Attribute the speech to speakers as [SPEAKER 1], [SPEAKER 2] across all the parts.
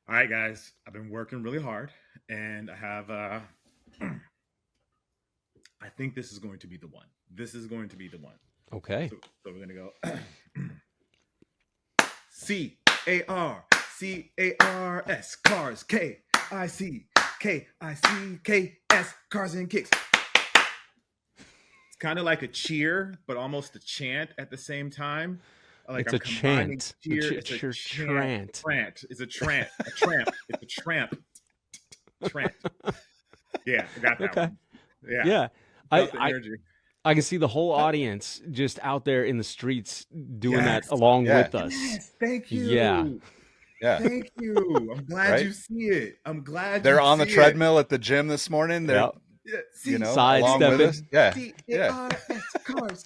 [SPEAKER 1] All right, guys. I've been working really hard, and I have. I think this is going to be the one. This is going to be the one.
[SPEAKER 2] Okay.
[SPEAKER 1] So we're gonna go. CARCARS cars KICKICKS cars and kicks. It's kind of like a cheer, but almost a chant at the same time. Like
[SPEAKER 2] It's
[SPEAKER 1] I'm
[SPEAKER 2] a
[SPEAKER 1] combining
[SPEAKER 2] chant.
[SPEAKER 1] cheer. It's a chant.
[SPEAKER 2] Trant.
[SPEAKER 1] Trant. It's a tramp. A tramp. It's a tramp. Trant. Yeah, I got that
[SPEAKER 2] Okay.
[SPEAKER 1] one. Yeah,
[SPEAKER 2] Yeah. I,
[SPEAKER 1] felt the
[SPEAKER 2] I
[SPEAKER 1] energy.
[SPEAKER 2] I can see the whole audience just out there in the streets doing that
[SPEAKER 1] Yes,
[SPEAKER 2] along
[SPEAKER 3] Yeah,
[SPEAKER 2] with us.
[SPEAKER 1] yes. Thank
[SPEAKER 2] Yeah.
[SPEAKER 1] you.
[SPEAKER 3] yeah,
[SPEAKER 1] Thank you. I'm glad
[SPEAKER 3] right.
[SPEAKER 1] you see it. I'm glad
[SPEAKER 3] They're
[SPEAKER 1] you
[SPEAKER 3] on the
[SPEAKER 1] see it.
[SPEAKER 3] treadmill at the gym this morning. They're,
[SPEAKER 2] Yeah.
[SPEAKER 1] Yeah,
[SPEAKER 3] you
[SPEAKER 1] C
[SPEAKER 3] know, along with us.
[SPEAKER 2] Sidestepping.
[SPEAKER 3] Yeah,
[SPEAKER 1] C A
[SPEAKER 3] yeah.
[SPEAKER 1] R S cars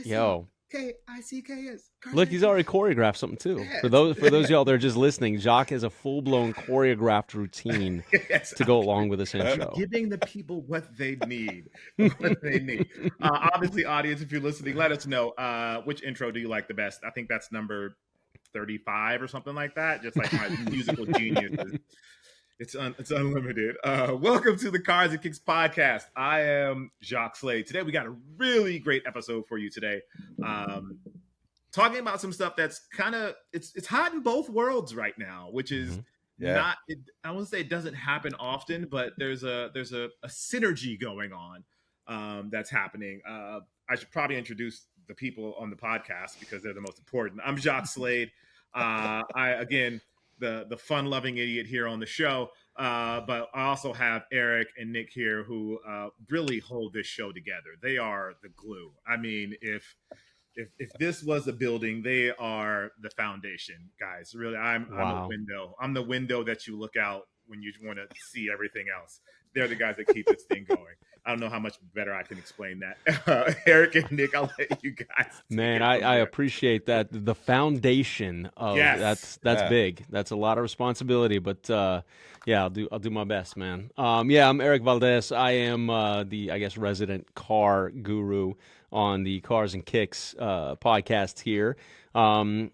[SPEAKER 2] Yo.
[SPEAKER 1] KICKS cars
[SPEAKER 2] Look,
[SPEAKER 1] and
[SPEAKER 2] he's
[SPEAKER 1] kicks.
[SPEAKER 2] already choreographed something too. For
[SPEAKER 1] Yes.
[SPEAKER 2] those y'all that are just listening, Jacques has a full blown choreographed routine
[SPEAKER 1] Yes.
[SPEAKER 2] to go along with this
[SPEAKER 1] I'm
[SPEAKER 2] intro.
[SPEAKER 1] giving the people what they need. What they need. Obviously, audience, if you're listening, let us know which intro do you like the best. I think that's number 35 or something like that. Just like my musical geniuses. It's unlimited. Welcome to the Cars and Kicks podcast. I am Jacques Slade. Today we got a really great episode for you today. Talking about some stuff that's kind of it's hot in both worlds right now, which is
[SPEAKER 3] Yeah.
[SPEAKER 1] not. I won't say it doesn't happen often, but there's a synergy going on that's happening. I should probably introduce the people on the podcast because they're the most important. I'm Jacques Slade. Again, the fun-loving idiot here on the show. But I also have Eric and Nick here who really hold this show together. They are the glue. I mean, if this was a building, they are the foundation, guys. Really, I'm a
[SPEAKER 2] Wow.
[SPEAKER 1] window. I'm the window that you look out when you want to see everything else. They're the guys that keep this thing going. I don't know how much better I can explain that. Eric and Nick, I'll let you guys.
[SPEAKER 2] Man,
[SPEAKER 1] take it from
[SPEAKER 2] I
[SPEAKER 1] there.
[SPEAKER 2] appreciate that. The foundation of
[SPEAKER 1] Yes.
[SPEAKER 2] that's
[SPEAKER 3] Yeah.
[SPEAKER 2] big. That's a lot of responsibility, but yeah, I'll do my best, man. Yeah, I'm Eric Valdez. I am the I guess resident car guru on the Cars and Kicks podcast here. Yeah,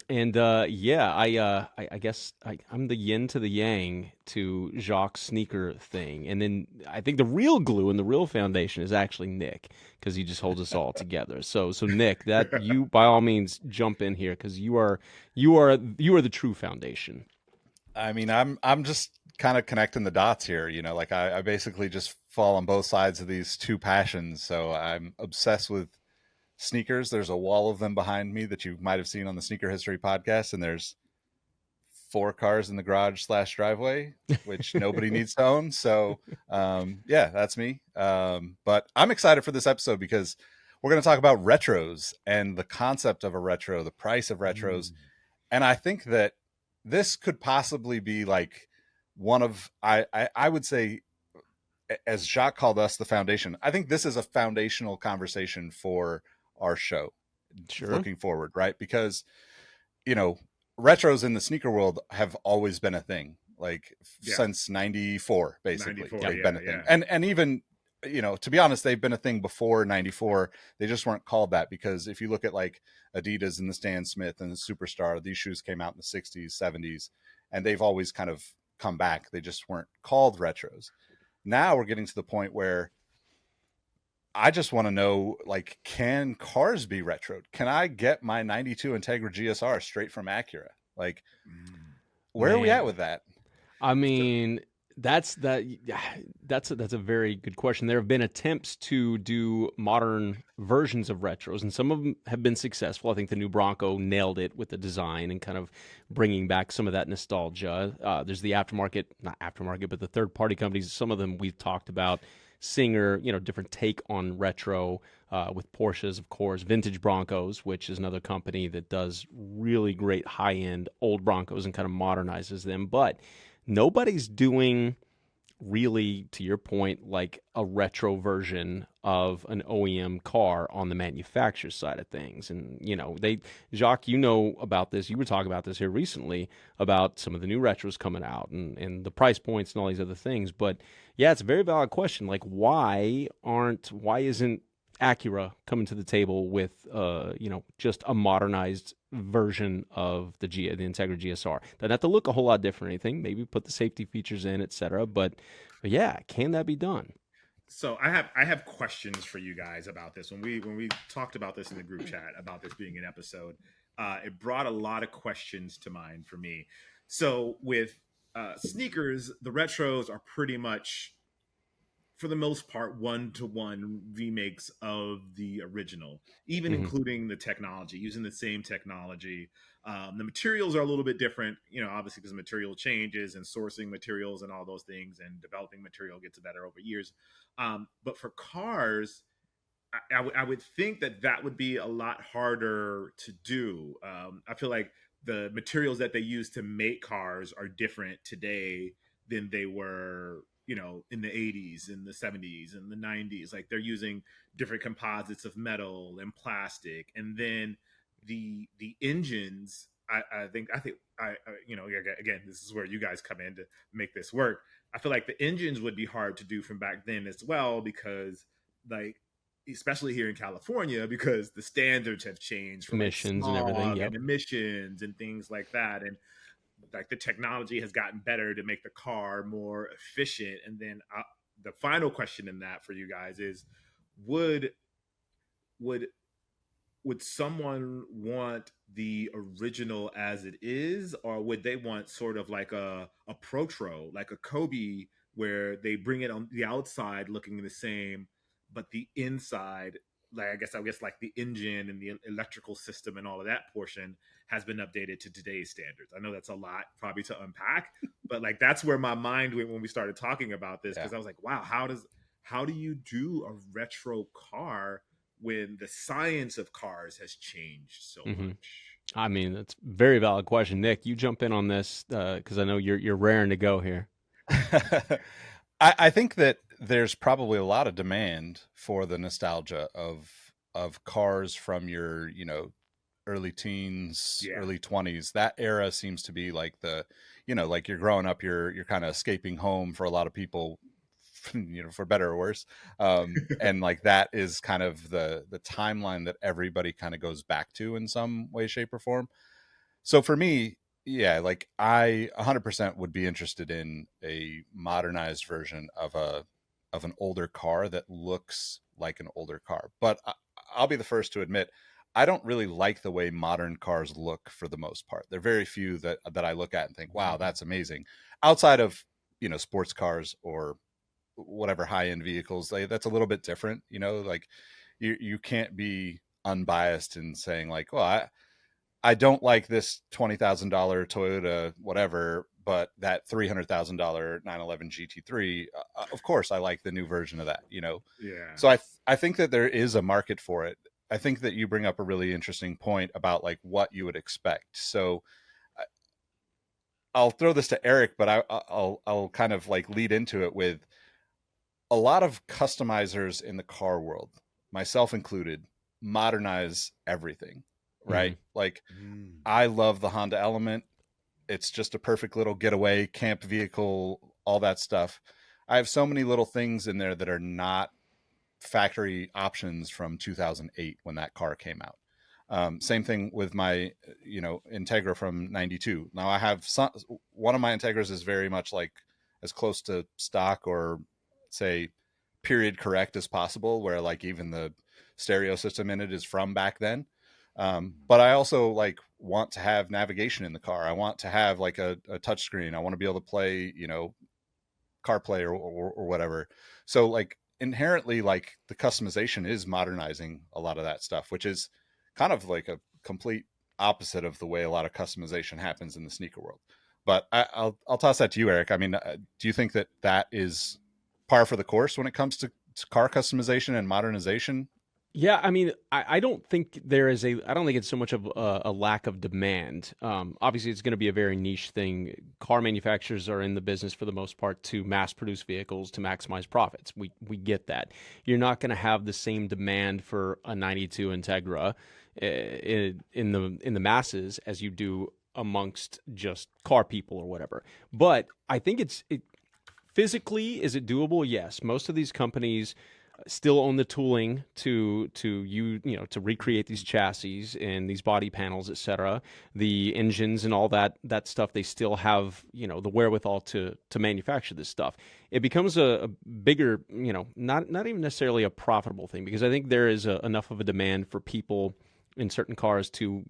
[SPEAKER 2] I guess I'm the yin to the yang to Jacques' sneaker thing, and then I think the real glue and the real foundation is actually Nick because he just holds us all together. So Nick, that you by all means jump in here because you are the true foundation.
[SPEAKER 3] I mean, I'm just kind of connecting the dots here. You know, like I basically just fall on both sides of these two passions. So I'm obsessed with sneakers. There's a wall of them behind me that you might have seen on the Sneaker History podcast, and there's 4 cars in the garage / driveway, which nobody needs to own. So yeah, that's me. But I'm excited for this episode because we're going to talk about retros and the concept of a retro, the price of retros. And I think that this could possibly be like one of, I would say, as Jacques called us, the foundation. I think this is a foundational conversation for our show.
[SPEAKER 2] Sure.
[SPEAKER 3] Looking forward, right? Because, you know, retros in the sneaker world have always been a thing, like since 94, basically.
[SPEAKER 1] 94,
[SPEAKER 3] They've
[SPEAKER 1] yeah,
[SPEAKER 3] been a thing.
[SPEAKER 1] yeah.
[SPEAKER 3] And even, you know, to be honest, they've been a thing before 94. They just weren't called that because if you look at like Adidas and the Stan Smith and the Superstar, these shoes came out in the 60s, 70s, and they've always kind of come back. They just weren't called retros. Now we're getting to the point where I just want to know, like, can cars be retroed? Can I get my 92 Integra GSR straight from Acura? Like, where are we at with that?
[SPEAKER 2] I mean, that's a very good question. There have been attempts to do modern versions of retros, and some of them have been successful. I think the new Bronco nailed it with the design and kind of bringing back some of that nostalgia. There's the aftermarket, not aftermarket, but the third-party companies. Some of them we've talked about. Singer, you know, different take on retro with Porsches, of course, Vintage Broncos, which is another company that does really great high-end old Broncos and kind of modernizes them. But nobody's doing really, to your point, like a retro version of an OEM car on the manufacturer side of things. And, you know, Jacques, you know about this. You were talking about this here recently about some of the new retros coming out and the price points and all these other things. But yeah, it's a very valid question. Like, why isn't Acura coming to the table with, just a modernized version of the Integra GSR. Doesn't have to look a whole lot different or anything. Maybe put the safety features in, etc. But yeah, can that be done?
[SPEAKER 1] So I have questions for you guys about this. When we talked about this in the group chat about this being an episode, it brought a lot of questions to mind for me. So with sneakers, the retros are pretty much, for the most part, one-to-one remakes of the original, even
[SPEAKER 2] Hmm.
[SPEAKER 1] including the technology, using the same technology. The materials are a little bit different, obviously because material changes and sourcing materials and all those things, and developing material gets better over years. But for cars, I would think that would be a lot harder to do. I feel like the materials that they use to make cars are different today than they were, in the 80s, in the 70s, and the 90s. Like they're using different composites of metal and plastic, and then the engines. Again, this is where you guys come in to make this work. I feel like the engines would be hard to do from back then as well, because like, especially here in California, because the standards have changed for like
[SPEAKER 2] Emissions and everything.
[SPEAKER 1] smog
[SPEAKER 2] Yep.
[SPEAKER 1] and emissions and things like that. And like the technology has gotten better to make the car more efficient. And then the final question in that for you guys is, would would would someone want the original as it is, or would they want sort of like a protro, like a Kobe, where they bring it on the outside looking the same, but the inside, like I guess like the engine and the electrical system and all of that portion has been updated to today's standards? I know that's a lot probably to unpack, but like that's where my mind went when we started talking about this,
[SPEAKER 3] Yeah.
[SPEAKER 1] because I was like, wow, how do you do a retro car when the science of cars has changed so
[SPEAKER 2] Hmm.
[SPEAKER 1] much?
[SPEAKER 2] I mean, that's a very valid question. Nick, you jump in on this because I know you're raring to go here.
[SPEAKER 3] I think that there's probably a lot of demand for the nostalgia of cars from your, early teens,
[SPEAKER 1] Yeah.
[SPEAKER 3] early 20s. That era seems to be like like you're growing up, you're kind of escaping home for a lot of people, for better or worse. And like that is kind of the timeline that everybody kind of goes back to in some way, shape, or form. So for me, yeah, like I 100% would be interested in a modernized version of an older car that looks like an older car. But I'll be the first to admit I don't really like the way modern cars look for the most part. There are very few that I look at and think, "Wow, that's amazing." Outside of, sports cars or whatever high-end vehicles, that's a little bit different, like you can't be unbiased in saying like, "Well, I don't like this $20,000 Toyota, whatever, but that $300,000 911 GT3, of course, I like the new version of that,
[SPEAKER 1] Yeah.
[SPEAKER 3] So I think that there is a market for it. I think that you bring up a really interesting point about like what you would expect. So I'll throw this to Eric, but I'll kind of like lead into it with a lot of customizers in the car world, myself included, modernize everything,
[SPEAKER 2] Hmm.
[SPEAKER 3] right? Like
[SPEAKER 1] Mm.
[SPEAKER 3] I love the Honda Element. It's just a perfect little getaway camp vehicle, all that stuff. I have so many little things in there that are not factory options from 2008 when that car came out. Same thing with my, Integra from '92. Now I have one of my Integras is very much like as close to stock or say period correct as possible, where like even the stereo system in it is from back then. But I also like want to have navigation in the car. I want to have like a touch screen. I want to be able to play, CarPlay or whatever. So like inherently, like the customization is modernizing a lot of that stuff, which is kind of like a complete opposite of the way a lot of customization happens in the sneaker world. But I'll toss that to you, Eric. I mean, do you think that is par for the course when it comes to car customization and modernization?
[SPEAKER 2] Yeah, I mean, I don't think I don't think it's so much of a lack of demand. Obviously, it's going to be a very niche thing. Car manufacturers are in the business for the most part to mass produce vehicles to maximize profits. We get that. You're not going to have the same demand for a '92 Integra in the masses as you do amongst just car people or whatever. But I think physically, is it doable? Yes. Most of these companies still own the tooling to to recreate these chassis and these body panels, etc. The engines and all that stuff, they still have the wherewithal to manufacture this stuff. It becomes a bigger, not even necessarily a profitable thing, because I think there is enough of a demand for people in certain cars to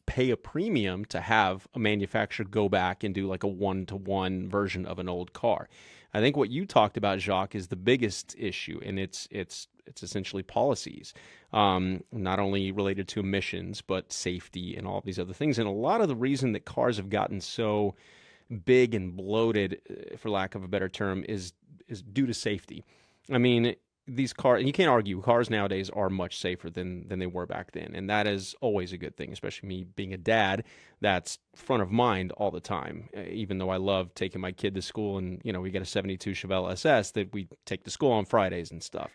[SPEAKER 2] pay a premium to have a manufacturer go back and do like a one-to-one version of an old car. I think what you talked about, Jacques, is the biggest issue, and it's essentially policies, not only related to emissions but safety and all these other things. And a lot of the reason that cars have gotten so big and bloated, for lack of a better term, is due to safety. I mean, these cars, and you can't argue, cars nowadays are much safer than they were back then, and that is always a good thing. Especially me being a dad, that's front of mind all the time. Even though I love taking my kid to school, and we got a '72 Chevelle SS that we take to school on Fridays and stuff.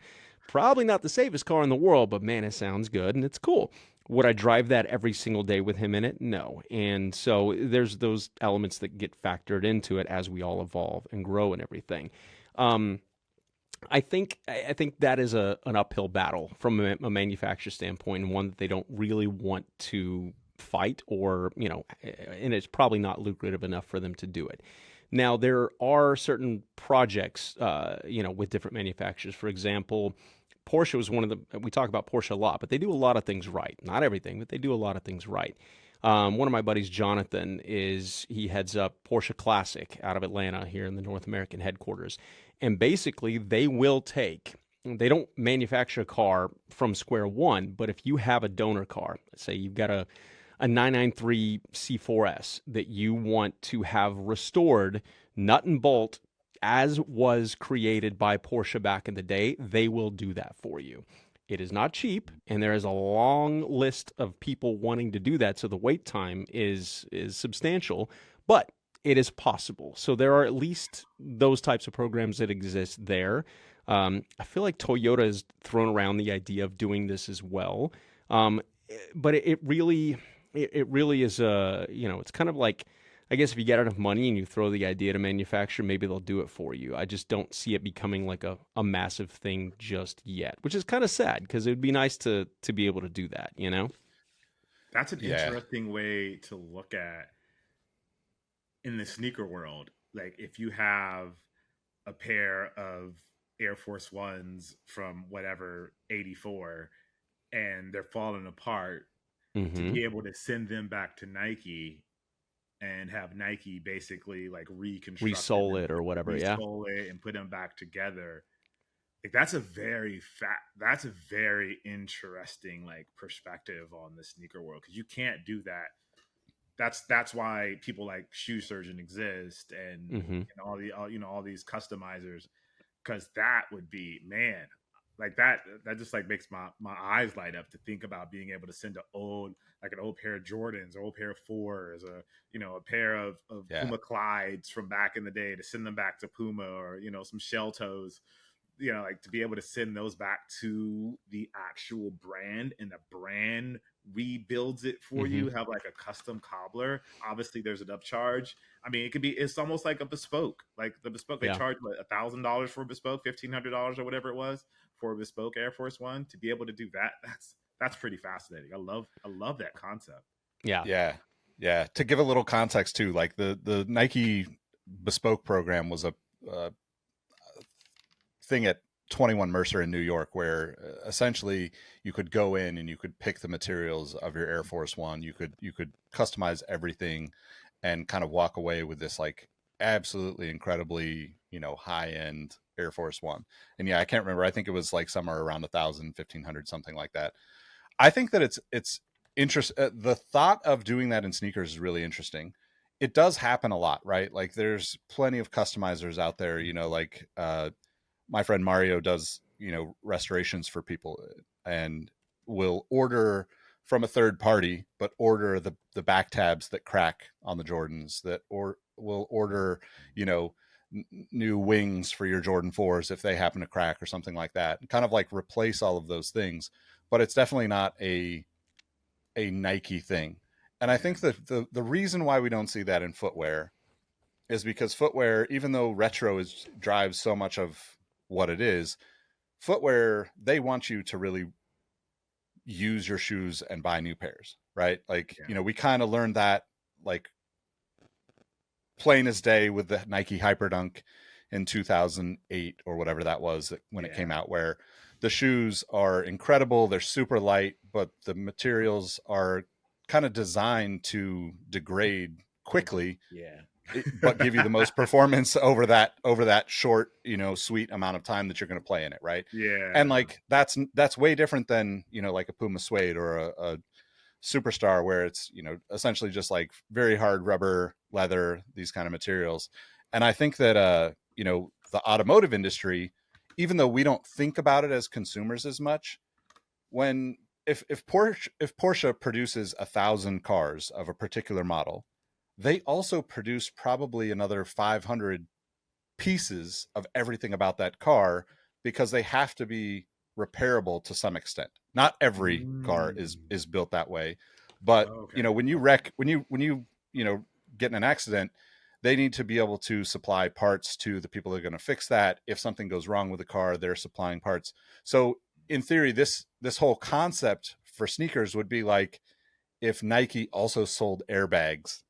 [SPEAKER 2] Probably not the safest car in the world, but man, it sounds good and it's cool. Would I drive that every single day with him in it? No. And so there's those elements that get factored into it as we all evolve and grow and everything. I think that is an uphill battle from a manufacturer standpoint, and one that they don't really want to fight, or and it's probably not lucrative enough for them to do it. Now, there are certain projects, with different manufacturers. For example, Porsche was one of the. We talk about Porsche a lot, but they do a lot of things right. Not everything, but they do a lot of things right. One of my buddies, Jonathan, he heads up Porsche Classic out of Atlanta here in the North American headquarters. And basically, they don't manufacture a car from square one, but if you have a donor car, say you've got a 993 C4S that you want to have restored nut and bolt as was created by Porsche back in the day, they will do that for you. It is not cheap, and there is a long list of people wanting to do that, so the wait time is substantial, but it is possible. So there are at least those types of programs that exist there. I feel like Toyota has thrown around the idea of doing this as well, but it really is it's kind of like, I guess if you get enough money and you throw the idea to manufacture, maybe they'll do it for you. I just don't see it becoming like a massive thing just yet, which is kind of sad, because it would be nice to be able to do that,
[SPEAKER 1] That's an interesting way to look at in the sneaker world. Like, if you have a pair of Air Force Ones from whatever, 84, and they're falling apart, to be able to send them back to Nike and have Nike basically like
[SPEAKER 2] resole it or whatever,
[SPEAKER 1] resole it and put them back together. Like, that's a very interesting like perspective on the sneaker world, because you can't do that. That's why people like Shoe Surgeon exist, and all these customizers, because that would be, man, like that just like makes my eyes light up to think about being able to send an old pair of Jordans, or old pair of fours, or a pair of Puma Clydes from back in the day, to send them back to Puma, or some shell toes, like to be able to send those back to the actual brand, and the brand rebuilds it for you, have like a custom cobbler. Obviously there's an upcharge. I mean, it's almost like a bespoke, like the bespoke, they charge $1,000 for a bespoke, $1,500 or whatever it was for a bespoke Air Force One. To be able to do that, that's pretty fascinating. I love that concept.
[SPEAKER 3] Yeah. To give a little context too, like the Nike bespoke program was a thing at 21 Mercer in New York, where essentially you could go in and you could pick the materials of your Air Force One. You could customize everything and kind of walk away with this like absolutely incredibly, high end Air Force One. And I can't remember. I think it was like somewhere around 1,000, 1,500, something like that. I think that it's interesting. The thought of doing that in sneakers is really interesting. It does happen a lot, right? Like, there's plenty of customizers out there, like, my friend Mario does, restorations for people, and will order from a third party, but order the back tabs that crack on the Jordans, will order, new wings for your Jordan 4s if they happen to crack or something like that, and kind of like replace all of those things. But it's definitely not a Nike thing. And I think that the reason why we don't see that in footwear is because footwear, even though retro drives so much of what it is, footwear, they want you to really use your shoes and buy new pairs, right? Like,
[SPEAKER 1] Yeah.
[SPEAKER 3] we kind of learned that like plain as day with the Nike Hyperdunk in 2008 or whatever that was when it came out, where the shoes are incredible. They're super light, but the materials are kind of designed to degrade quickly.
[SPEAKER 1] Yeah.
[SPEAKER 3] But give you the most performance over that short, sweet amount of time that you're going to play in it, right?
[SPEAKER 1] Yeah.
[SPEAKER 3] And like that's way different than like a Puma suede or a Superstar, where it's essentially just like very hard rubber, leather, these kind of materials. And I think that the automotive industry, even though we don't think about it as consumers as much, if Porsche produces 1,000 cars of a particular model, they also produce probably another 500 pieces of everything about that car, because they have to be repairable to some extent. Not every car is built that way, but when you wreck, when you get in an accident, they need to be able to supply parts to the people that are going to fix that. If something goes wrong with the car, they're supplying parts. So in theory, this whole concept for sneakers would be like if Nike also sold airbags,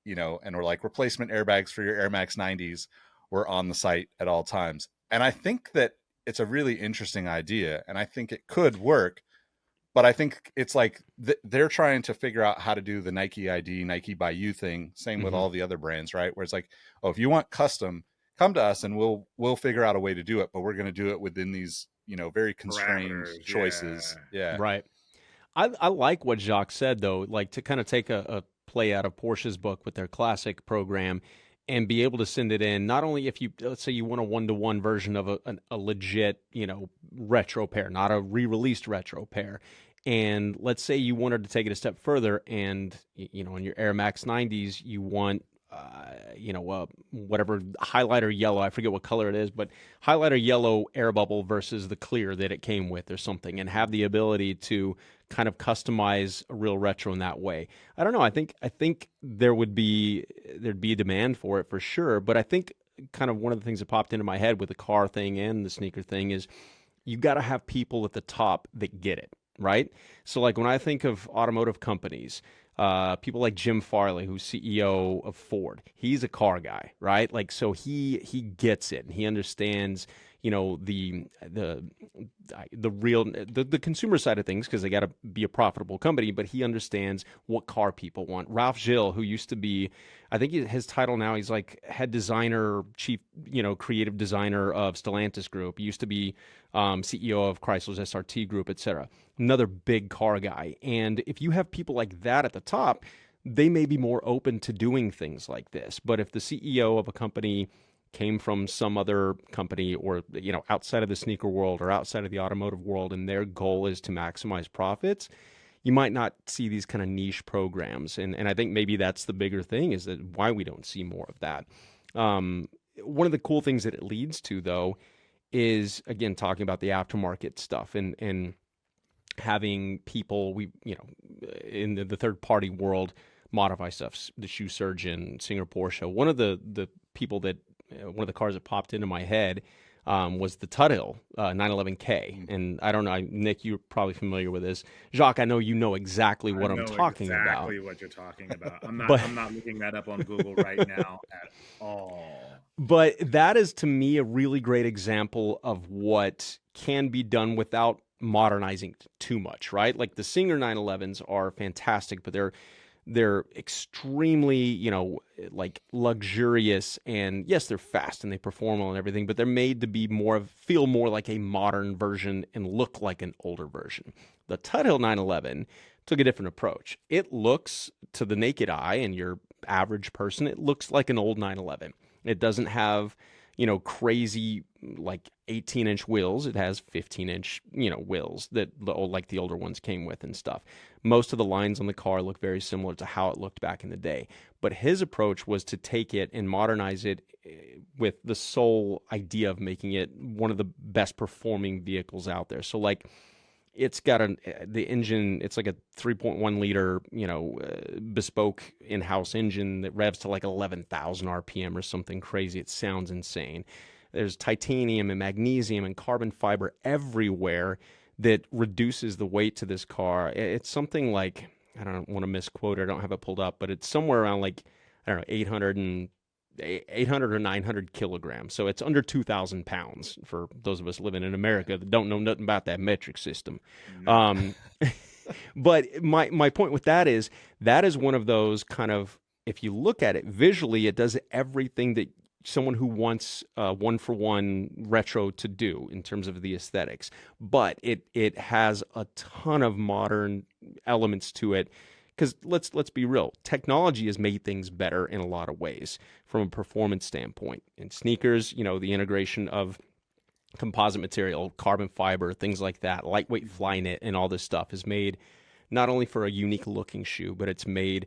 [SPEAKER 3] and were like replacement airbags for your Air Max 90s were on the site at all times. And I think that it's a really interesting idea, and I think it could work, but I think it's like they're trying to figure out how to do the Nike ID, Nike by you thing. Same with all the other brands, right? Where it's like, oh, if you want custom, come to us and we'll figure out a way to do it, but we're going to do it within these, very constrained choices. Yeah.
[SPEAKER 2] Right. I like what Jacques said, though, like to kind of take a play out of Porsche's book with their classic program and be able to send it in. Not only if let's say you want a 1-to-1 version of a legit, retro pair, not a re-released retro pair. And let's say you wanted to take it a step further and, in your Air Max 90s, you want, whatever highlighter yellow, I forget what color it is, but highlighter yellow air bubble versus the clear that it came with or something, and have the ability to kind of customize a real retro in that way. I don't know. I think there'd be a demand for it for sure. But I think kind of one of the things that popped into my head with the car thing and the sneaker thing is you got to have people at the top that get it, right? So like when I think of automotive companies, people like Jim Farley, who's CEO of Ford, he's a car guy, right? Like, so he gets it and he understands, the real the consumer side of things, because they got to be a profitable company, but he understands what car people want. Ralph Gilles, who used to be, I think his title now, he's like head designer, chief, creative designer of Stellantis Group. He used to be CEO of Chrysler's SRT Group, etc. Another big car guy. And if you have people like that at the top, they may be more open to doing things like this. But if the CEO of a company came from some other company or, outside of the sneaker world or outside of the automotive world, and their goal is to maximize profits, you might not see these kind of niche programs. And I think maybe that's the bigger thing, is that why we don't see more of that. One of the cool things that it leads to, though, is, again, talking about the aftermarket stuff and having people, in the third party world, modify stuff. The Shoe Surgeon, Singer Porsche. One of the people that, one of the cars that popped into my head was the Tuthill 911K. And I don't know, Nick, you're probably familiar with this. Jacques, I know you know exactly what I'm talking about.
[SPEAKER 1] Exactly what you're talking about. I'm not looking that up on Google right now at all.
[SPEAKER 2] But that is, to me, a really great example of what can be done without modernizing too much, right? Like the Singer 911s are fantastic, but they're extremely, like luxurious, and yes, they're fast and they perform well and everything, but they're made to feel more like a modern version and look like an older version. The Tuthill 911 took a different approach. It looks, to the naked eye and your average person, it looks like an old 911. It doesn't have, crazy like 18-inch wheels. It has 15-inch, wheels that like the older ones came with and stuff. Most of the lines on the car look very similar to how it looked back in the day. But his approach was to take it and modernize it with the sole idea of making it one of the best performing vehicles out there. So like, it's got the engine, it's like a 3.1 liter, bespoke in-house engine that revs to like 11,000 RPM or something crazy. It sounds insane. There's titanium and magnesium and carbon fiber everywhere that reduces the weight to this car. It's something like, I don't want to misquote it, I don't have it pulled up, but it's somewhere around like, I don't know, 800 or 900 kilograms. So it's under 2,000 pounds for those of us living in America that don't know nothing about that metric system.
[SPEAKER 1] No.
[SPEAKER 2] But my point with that is one of those kind of, if you look at it visually, it does everything that someone who wants one-for-one retro to do in terms of the aesthetics. But it has a ton of modern elements to it. Because let's be real, technology has made things better in a lot of ways from a performance standpoint. In sneakers, the integration of composite material, carbon fiber, things like that, lightweight Flyknit, and all this stuff is made not only for a unique looking shoe, but it's made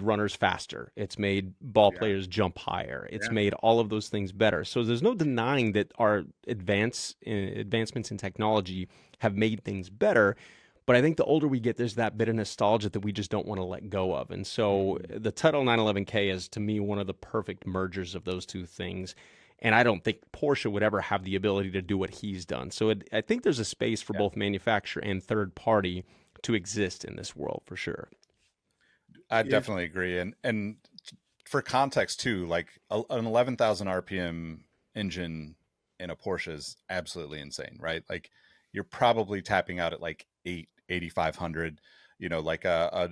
[SPEAKER 2] runners faster. It's made ball players jump higher. It's made all of those things better. So there's no denying that our advancements in technology have made things better. But I think the older we get, there's that bit of nostalgia that we just don't want to let go of. And so the Tuttle 911K is, to me, one of the perfect mergers of those two things. And I don't think Porsche would ever have the ability to do what he's done. So I think there's a space for both manufacturer and third party to exist in this world for sure.
[SPEAKER 3] I definitely agree. And for context too, like an 11,000 RPM engine in a Porsche is absolutely insane, right? Like you're probably tapping out at like 8,500, like a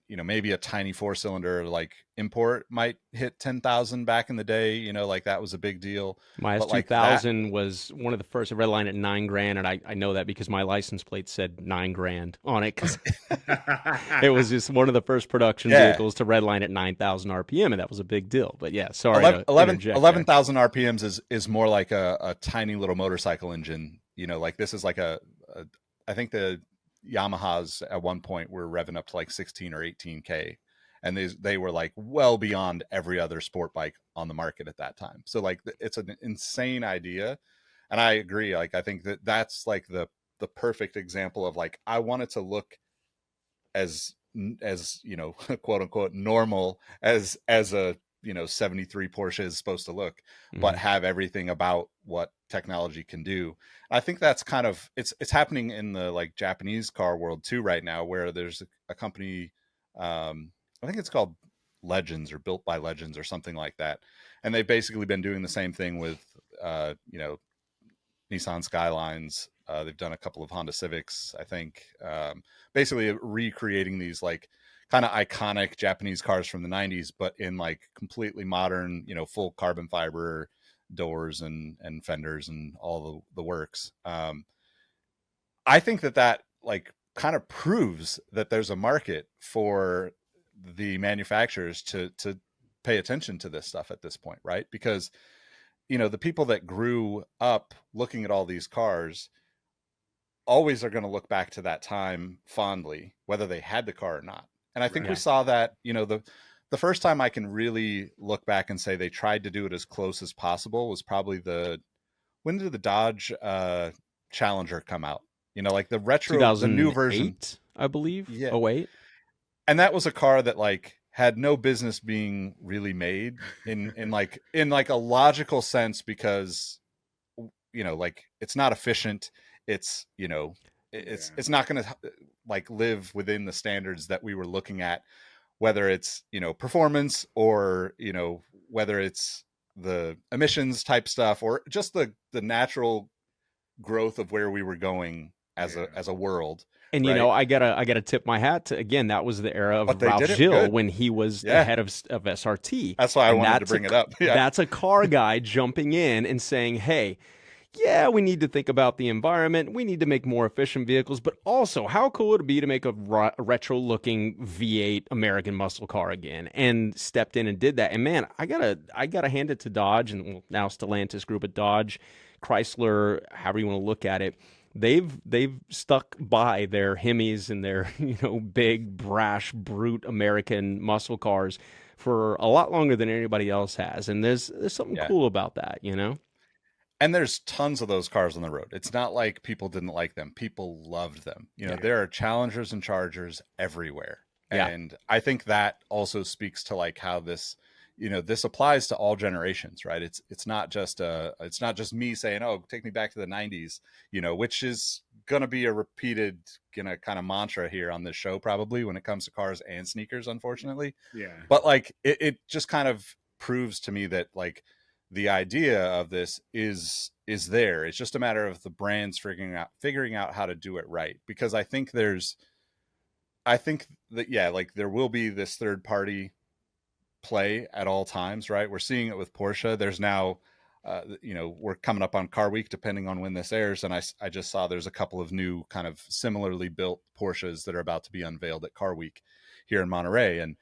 [SPEAKER 3] maybe a tiny 4-cylinder like import might hit 10,000 back in the day, like that was a big deal.
[SPEAKER 2] My S2000 was one of the first, red line at $9,000, and I know that because my license plate said $9,000 on it, because it was just one of the first production vehicles to red line at 9,000 RPM, and that was a big deal. But yeah, sorry,
[SPEAKER 3] 11,000 RPMs is more like a tiny little motorcycle engine. Like this is like I think the Yamahas at one point were revving up to like 16 or 18K, and they were like well beyond every other sport bike on the market at that time. So like it's an insane idea, and I agree. Like I think that's like the perfect example of like, I want it to look as quote unquote normal as a 73 Porsche is supposed to look, but have everything about what technology can do. I think that's kind of, it's happening in the like Japanese car world too right now, where there's a company, I think it's called Legends or Built by Legends or something like that. And they've basically been doing the same thing with, Nissan Skylines. They've done a couple of Honda Civics, I think, basically recreating these like kind of iconic Japanese cars from the 90s, but in like completely modern, full carbon fiber doors and fenders and all the works. I think that like kind of proves that there's a market for the manufacturers to pay attention to this stuff at this point, right? Because, the people that grew up looking at all these cars always are going to look back to that time fondly, whether they had the car or not. And I think we saw that, the first time I can really look back and say they tried to do it as close as possible was probably when did the Dodge Challenger come out? Like the retro, the new version,
[SPEAKER 2] I believe.
[SPEAKER 3] Yeah.
[SPEAKER 2] 08.
[SPEAKER 3] And that was a car that like had no business being really made in like a logical sense, because, like it's not efficient. It's, it's not going to like live within the standards that we were looking at, whether it's, performance or, whether it's the emissions type stuff or just the natural growth of where we were going as a world.
[SPEAKER 2] And
[SPEAKER 3] right?
[SPEAKER 2] I gotta tip my hat to, again, that was the era of Ralph Gilles when he was the head of SRT.
[SPEAKER 3] That's why I wanted to bring it up. Yeah.
[SPEAKER 2] That's a car guy jumping in and saying, hey, yeah, we need to think about the environment. We need to make more efficient vehicles, but also how cool would it be to make a retro-looking V8 American muscle car again? And stepped in and did that. And man, I gotta hand it to Dodge, and now Stellantis Group at Dodge, Chrysler, however you want to look at it. They've stuck by their Hemis and their big, brash, brute American muscle cars for a lot longer than anybody else has. And there's something cool about that,
[SPEAKER 3] And there's tons of those cars on the road. It's not like people didn't like them. People loved them. There are Challengers and Chargers everywhere. Yeah. And I think that also speaks to like how this, this applies to all generations, right? It's not just me saying, oh, take me back to the 90s, which is going to be a repeated kind of mantra here on this show, probably, when it comes to cars and sneakers, unfortunately.
[SPEAKER 1] Yeah.
[SPEAKER 3] But like, it just kind of proves to me that like the idea of this is there. It's just a matter of the brands figuring out how to do it right. Because I think that, yeah, like there will be this third party play at all times, right? We're seeing it with Porsche. There's now, we're coming up on Car Week, depending on when this airs. And I just saw there's a couple of new kind of similarly built Porsches that are about to be unveiled at Car Week here in Monterey. And,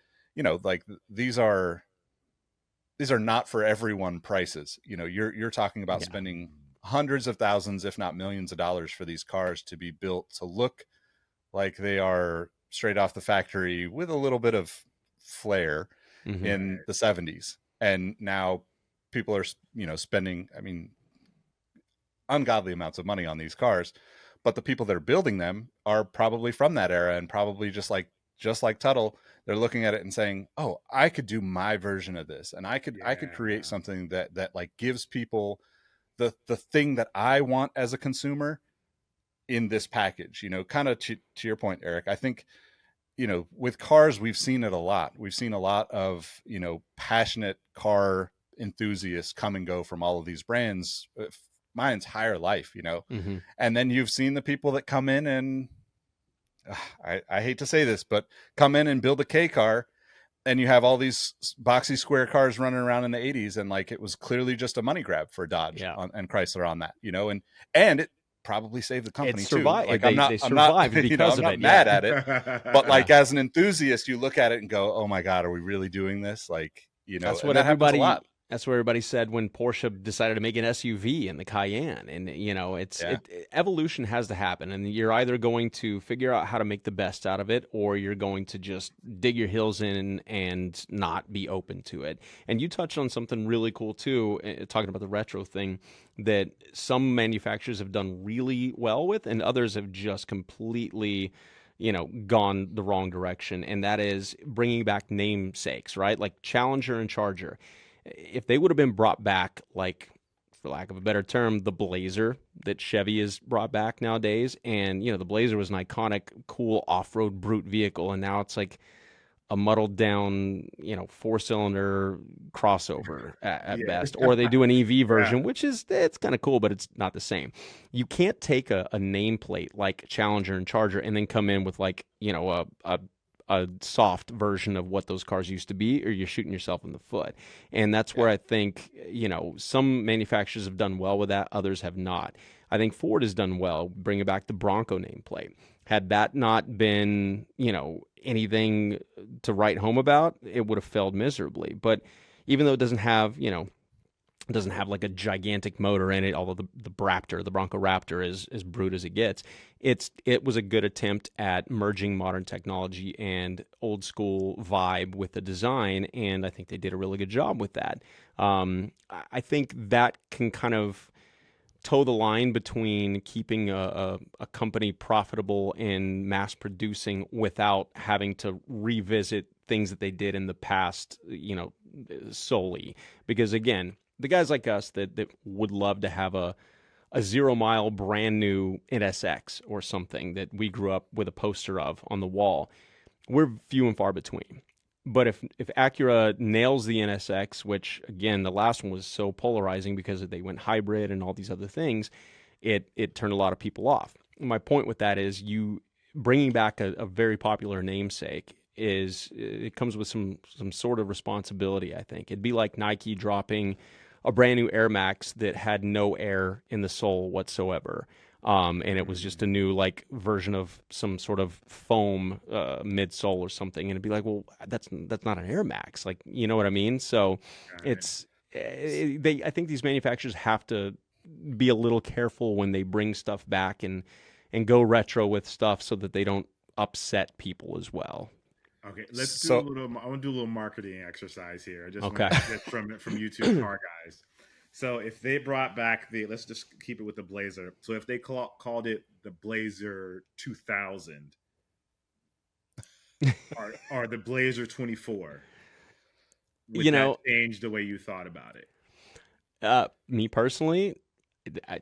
[SPEAKER 3] like these are not for everyone prices. You're talking about spending hundreds of thousands, if not millions of dollars for these cars to be built to look like they are straight off the factory with a little bit of flair in the 70s. And now people are, spending, ungodly amounts of money on these cars, but the people that are building them are probably from that era, and probably just like Tuttle, they're looking at it and saying, oh, I could do my version of this, and I could create something that like gives people the thing that I want as a consumer in this package. Kind of to your point, Eric, I think, with cars, we've seen it a lot. We've seen a lot of, passionate car enthusiasts come and go from all of these brands my entire life, and then you've seen the people that come in and I hate to say this, but come in and build a K car, and you have all these boxy square cars running around in the 80s. And like, it was clearly just a money grab for Dodge and Chrysler on that, and it probably saved the company too. Like,
[SPEAKER 2] they survived because
[SPEAKER 3] I'm
[SPEAKER 2] of
[SPEAKER 3] not
[SPEAKER 2] it.
[SPEAKER 3] mad at it, but like, as an enthusiast, you look at it and go, oh my God, are we really doing this? Like,
[SPEAKER 2] that's what everybody, that's what everybody said when Porsche decided to make an SUV in the Cayenne. And, evolution has to happen. And you're either going to figure out how to make the best out of it, or you're going to just dig your heels in and not be open to it. And you touched on something really cool too, talking about the retro thing, that some manufacturers have done really well with, and others have just completely gone the wrong direction. And that is bringing back namesakes, right? Like Challenger and Charger. If they would have been brought back, like, for lack of a better term, the Blazer that Chevy has brought back nowadays, and the Blazer was an iconic, cool off-road brute vehicle, and now it's like a muddled down, 4-cylinder crossover at best. Or they do an EV version, which is, it's kind of cool, but it's not the same. You can't take a nameplate like Challenger and Charger and then come in with like, a soft version of what those cars used to be, or you're shooting yourself in the foot. And that's where I think, some manufacturers have done well with that, others have not. I think Ford has done well bringing back the Bronco nameplate. Had that not been, anything to write home about, it would have failed miserably. But even though it doesn't have, it doesn't have like a gigantic motor in it, although the Bronco Raptor is as brute as it gets. It was a good attempt at merging modern technology and old school vibe with the design, and I think they did a really good job with that. I think that can kind of toe the line between keeping a company profitable and mass producing without having to revisit things that they did in the past, solely. Because again, the guys like us that would love to have a 0-mile brand new NSX or something that we grew up with a poster of on the wall, we're few and far between. But if Acura nails the NSX, which again, the last one was so polarizing because they went hybrid and all these other things, it turned a lot of people off. My point with that is, you bringing back a very popular namesake it comes with some sort of responsibility, I think. It'd be like Nike dropping a brand new Air Max that had no air in the sole whatsoever. And it was just a new version of some sort of foam midsole or something, and it'd be like, well, that's not an Air Max, you know what I mean? So it's I think these manufacturers have to be a little careful when they bring stuff back and go retro with stuff, so that they don't upset people as well.
[SPEAKER 1] Okay, let's do a little. I want to do a little marketing exercise here. I just want to get from you two car guys. So if they brought back let's just keep it with the Blazer. So if they called it the Blazer 2000 or the Blazer 24, would that change the way you thought about it?
[SPEAKER 2] Me personally,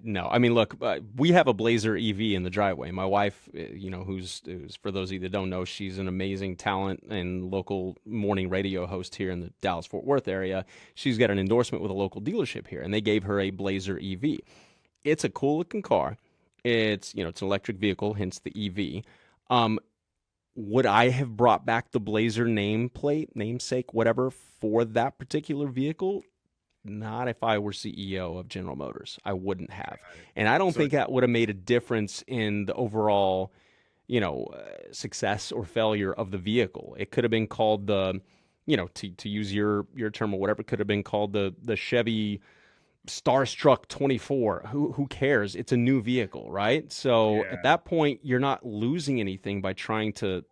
[SPEAKER 2] no. I mean, look, we have a Blazer EV in the driveway. My wife, who's for those of you that don't know, she's an amazing talent and local morning radio host here in the Dallas-Fort Worth area. She's got an endorsement with a local dealership here, and they gave her a Blazer EV. It's a cool looking car. It's it's an electric vehicle, hence the EV. Would I have brought back the Blazer nameplate, namesake, whatever, for that particular vehicle? Not if I were CEO of General Motors. I wouldn't have. And I don't think that would have made a difference in the overall, success or failure of the vehicle. It could have been called the, to use your term or whatever, it could have been called the Chevy Starstruck 24. Who cares? It's a new vehicle, right? So at that point, you're not losing anything by trying to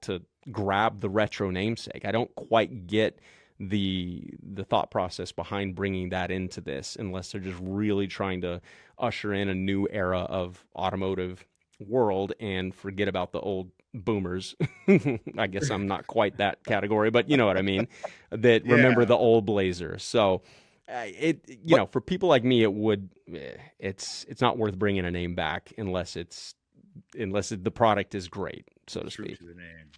[SPEAKER 2] grab the retro namesake. I don't quite get the thought process behind bringing that into this, unless they're just really trying to usher in a new era of automotive world and forget about the old boomers. I guess I'm not quite that category, but you know what I mean, that remember the old Blazer. So for people like me, it's not worth bringing a name back unless the product is great, so to speak.
[SPEAKER 1] True to the name.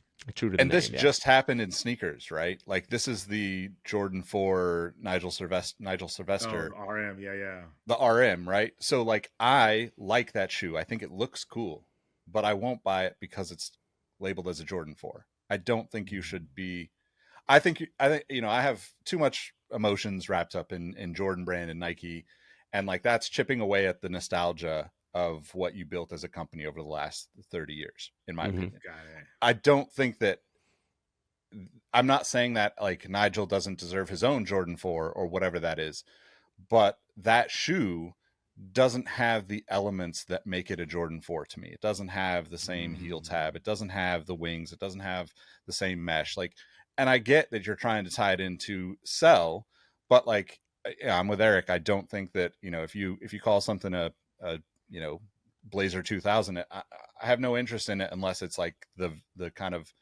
[SPEAKER 3] And this just happened in sneakers, right? Like this is the Jordan 4 Nigel Sylvester.
[SPEAKER 1] Oh, RM, yeah.
[SPEAKER 3] The RM, right? So like I like that shoe. I think it looks cool, but I won't buy it because it's labeled as a Jordan 4. I don't think you should be. I think I have too much emotions wrapped up in Jordan brand and Nike, and like that's chipping away at the nostalgia of what you built as a company over the last 30 years, in my opinion. I don't think that, I'm not saying that like Nigel doesn't deserve his own Jordan 4 or whatever that is, but that shoe doesn't have the elements that make it a Jordan 4 to me. It doesn't have the same heel tab. It doesn't have the wings. It doesn't have the same mesh. Like, and I get that you're trying to tie it into sell, but like, I'm with Eric. I don't think that, if you call something a Blazer 2000, I have no interest in it unless it's like the kind of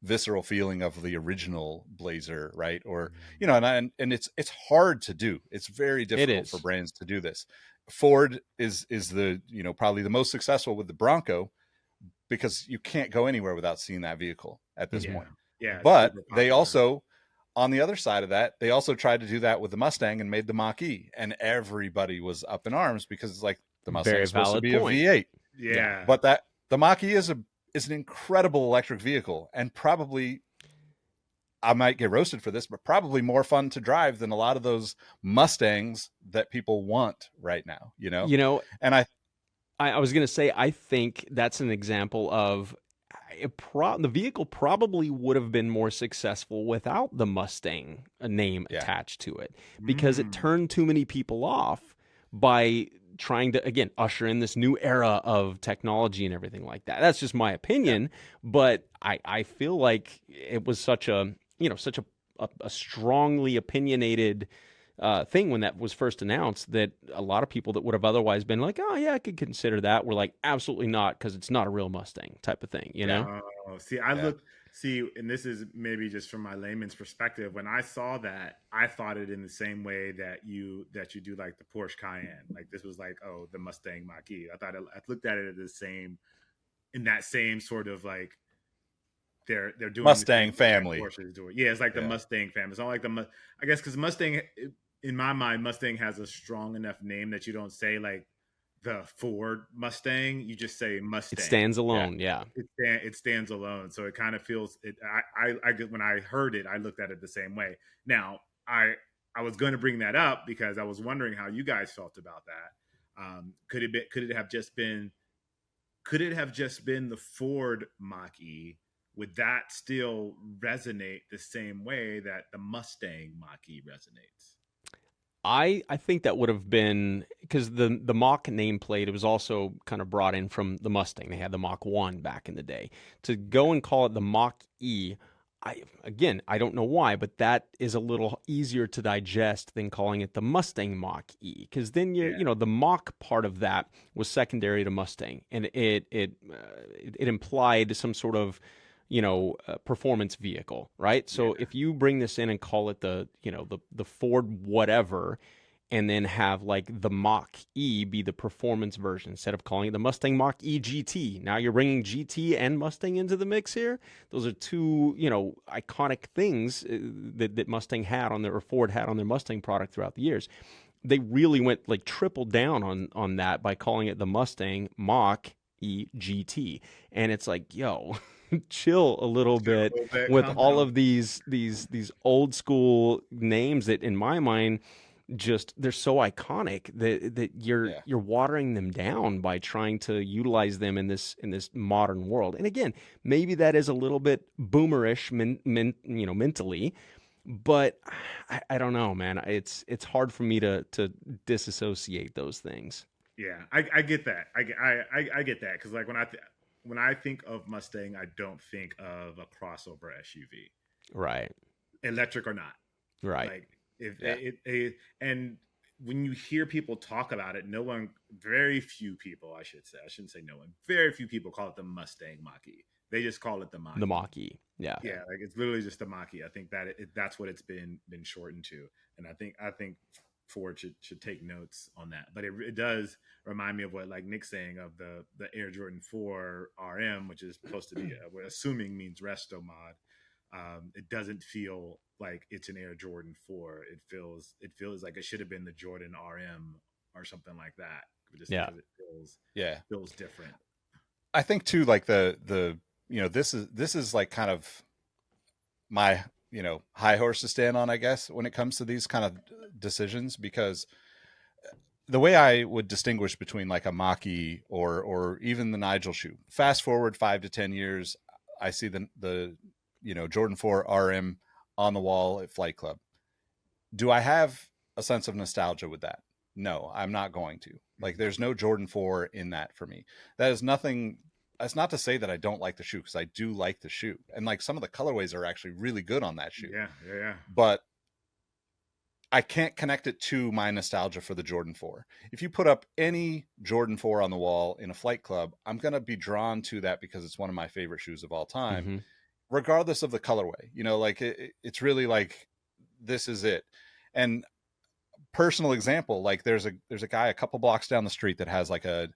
[SPEAKER 3] visceral feeling of the original Blazer, right? Or and it's hard to do. It's very difficult for brands to do this. Ford is the probably the most successful with the Bronco, because you can't go anywhere without seeing that vehicle at this point.
[SPEAKER 1] Yeah,
[SPEAKER 3] but they also, on the other side of that, they also tried to do that with the Mustang and made the Mach-E, and everybody was up in arms because it's like, the Mustang is supposed to be a V8.
[SPEAKER 1] Yeah.
[SPEAKER 3] But the Mach-E is an incredible electric vehicle, and probably, I might get roasted for this, but probably more fun to drive than a lot of those Mustangs that people want right now, And
[SPEAKER 2] I was going to say, I think that's an example of the vehicle probably would have been more successful without the Mustang name attached to it, because it turned too many people off by trying to, again, usher in this new era of technology and everything like that. That's just my opinion, but I feel like it was such a strongly opinionated thing when that was first announced, that a lot of people that would have otherwise been like, oh yeah, I could consider that, were like, absolutely not, because it's not a real Mustang type of thing, know?
[SPEAKER 1] See, and this is maybe just from my layman's perspective. When I saw that, I thought it in the same way that you do like the Porsche Cayenne. Like this was like, oh, the Mustang Mach-E. I looked at it in that same sort of like, they're doing
[SPEAKER 3] Mustang family.
[SPEAKER 1] Porsche is doing. Yeah, it's like the Mustang family. It's not like I guess because Mustang, in my mind, Mustang has a strong enough name that you don't say like the Ford Mustang, you just say Mustang.
[SPEAKER 2] It stands alone.
[SPEAKER 1] It stands alone. So it kind of feels it. I when I heard it, I looked at it the same way. Now I was going to bring that up because I was wondering how you guys felt about that. Could it have just been the Ford Mach-E? Would that still resonate the same way that the Mustang Mach-E resonates?
[SPEAKER 2] I think that would have been, because the Mach nameplate, it was also kind of brought in from the Mustang. They had the Mach 1 back in the day. To go and call it the Mach-E, I don't know why, but that is a little easier to digest than calling it the Mustang Mach-E, because then the Mach part of that was secondary to Mustang, and it implied some sort of performance vehicle, right? So if you bring this in and call it the Ford whatever, and then have like the Mach E be the performance version instead of calling it the Mustang Mach E GT. Now you're bringing GT and Mustang into the mix here. Those are two, iconic things that Mustang had on their, or Ford had on their Mustang product throughout the years. They really went like triple down on that by calling it the Mustang Mach E GT. And it's like, yo, chill a little bit with all of these old school names that in my mind just they're so iconic that you're watering them down by trying to utilize them in this modern world. And again, maybe that is a little bit boomerish mentally, but I don't know, man. It's hard for me to disassociate those things.
[SPEAKER 1] Yeah, I get that. I get that, because like when I think of Mustang, I don't think of a crossover SUV,
[SPEAKER 2] right?
[SPEAKER 1] Electric or not,
[SPEAKER 2] right?
[SPEAKER 1] Like if and when you hear people talk about it, very few people, I shouldn't say no one, very few people call it the Mustang Mach-E. They just call it the Mach-E.
[SPEAKER 2] The Mach-E, yeah,
[SPEAKER 1] like it's literally just the Mach-E. I think that that's what it's been shortened to, and I think Ford should take notes on that. But it does remind me of what like Nick's saying of the Air Jordan 4 RM, which is supposed to be we're assuming means resto mod. It doesn't feel like it's an Air Jordan 4. It feels like it should have been the Jordan RM or something like that. Just because it feels different.
[SPEAKER 3] I think too, like the this is like kind of my high horse to stand on, I guess, when it comes to these kind of decisions, because the way I would distinguish between like a Mach-E or even the Nigel shoe, fast forward 5 to 10 years, I see the Jordan 4 RM on the wall at Flight Club. Do I have a sense of nostalgia with that? No, I'm not going to. Like, there's no Jordan 4 in that for me. That is nothing. That's not to say that I don't like the shoe, because I do like the shoe. And like some of the colorways are actually really good on that shoe.
[SPEAKER 1] Yeah.
[SPEAKER 3] But I can't connect it to my nostalgia for the Jordan 4. If you put up any Jordan 4 on the wall in a Flight Club, I'm going to be drawn to that because it's one of my favorite shoes of all time, regardless of the colorway. Like it's really like, this is it. And personal example, like there's a guy a couple blocks down the street that has like a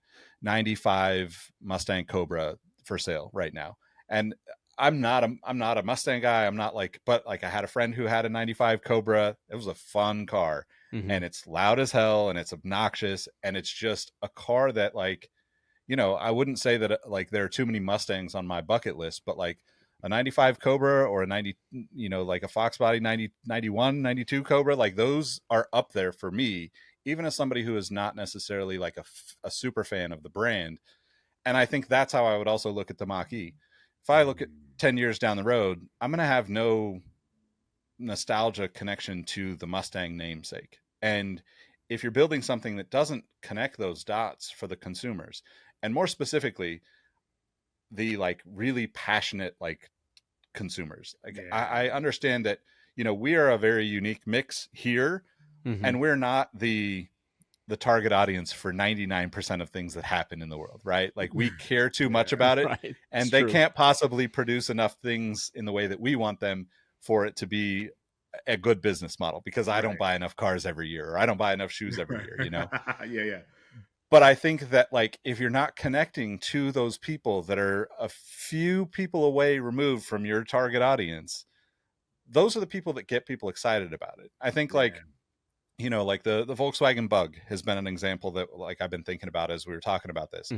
[SPEAKER 3] 95 Mustang Cobra for sale right now. And I'm not a Mustang guy. I'm not like, but like I had a friend who had a 95 Cobra. It was a fun car, and it's loud as hell and it's obnoxious. And it's just a car that like, I wouldn't say that like there are too many Mustangs on my bucket list, but like a 95 Cobra or a 90, like a Fox Body 90, 91, 92 Cobra, like those are up there for me, even as somebody who is not necessarily like a super fan of the brand. And I think that's how I would also look at the Mach-E. If I look at 10 years down the road, I'm going to have no nostalgia connection to the Mustang namesake. And if you're building something that doesn't connect those dots for the consumers, and more specifically, the like really passionate like consumers, like I understand that, we are a very unique mix here, and we're not the target audience for 99% of things that happen in the world, right? Like we care too much about it,
[SPEAKER 2] right.
[SPEAKER 3] And they can't possibly produce enough things in the way that we want them for it to be a good business model, because I don't buy enough cars every year, or I don't buy enough shoes every year,
[SPEAKER 1] Yeah.
[SPEAKER 3] But I think that like, if you're not connecting to those people that are a few people away removed from your target audience, those are the people that get people excited about it. I think like, like the Volkswagen Bug has been an example that like I've been thinking about as we were talking about this.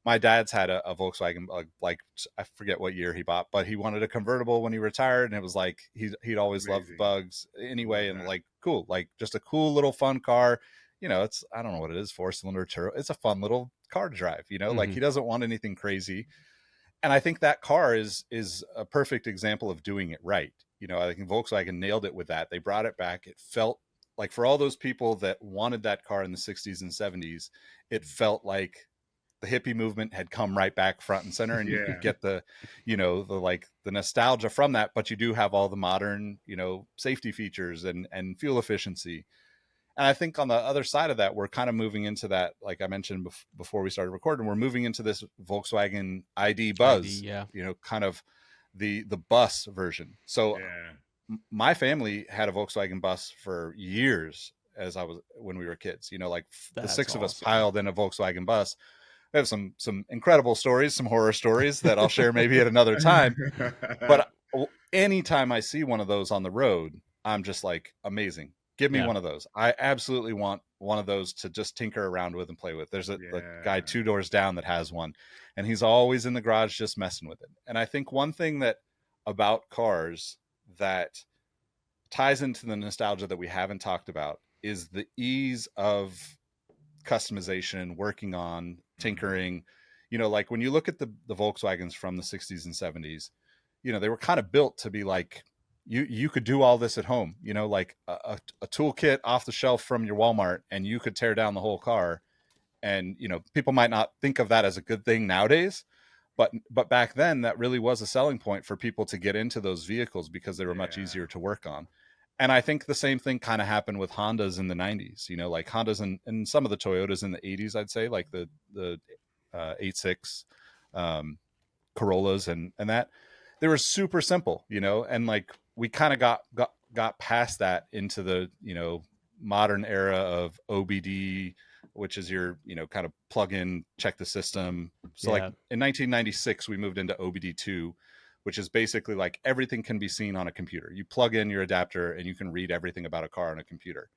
[SPEAKER 3] My dad's had a Volkswagen Bug, like I forget what year he bought, but he wanted a convertible when he retired, and it was like he'd always loved Bugs anyway, and like cool, like just a cool little fun car. It's, I don't know what it is, 4-cylinder turbo. It's a fun little car to drive, like he doesn't want anything crazy. And I think that car is a perfect example of doing it right. I think Volkswagen nailed it with that. They brought it back. It felt like, for all those people that wanted that car in the 60s and 70s, it felt like the hippie movement had come right back front and center, and you could get the nostalgia from that, but you do have all the modern, safety features and fuel efficiency. And I think on the other side of that, we're kind of moving into that, like I mentioned before we started recording, we're moving into this Volkswagen ID buzz, kind of the bus version. So
[SPEAKER 1] Yeah.
[SPEAKER 3] my family had a Volkswagen bus for years when we were kids. Like the
[SPEAKER 2] That's
[SPEAKER 3] 6 of us
[SPEAKER 2] awesome.
[SPEAKER 3] piled in a Volkswagen bus. I have some incredible stories, some horror stories that I'll share maybe at another time. But anytime I see one of those on the road, I'm just like, amazing. Give me
[SPEAKER 2] Yeah.
[SPEAKER 3] one of those. I absolutely want one of those to just tinker around with and play with. There's a guy 2 doors down that has one, and he's always in the garage just messing with it. And I think one thing that about cars that ties into the nostalgia that we haven't talked about is the ease of customization, working on, tinkering. Like when you look at the Volkswagens from the 60s and 70s, they were kind of built to be like, you could do all this at home, like a toolkit off the shelf from your Walmart, and you could tear down the whole car. And people might not think of that as a good thing nowadays, but back then that really was a selling point for people to get into those vehicles because they were much easier to work on. And I think the same thing kind of happened with Hondas in the 90s, like Hondas and some of the Toyotas in the 80s, I'd say, like the 86 Corollas and that. They were super simple, and like we kind of got past that into the, modern era of OBD, which is your, kind of plug in, check the system. So like in 1996, we moved into OBD2, which is basically like everything can be seen on a computer. You plug in your adapter and you can read everything about a car on a computer.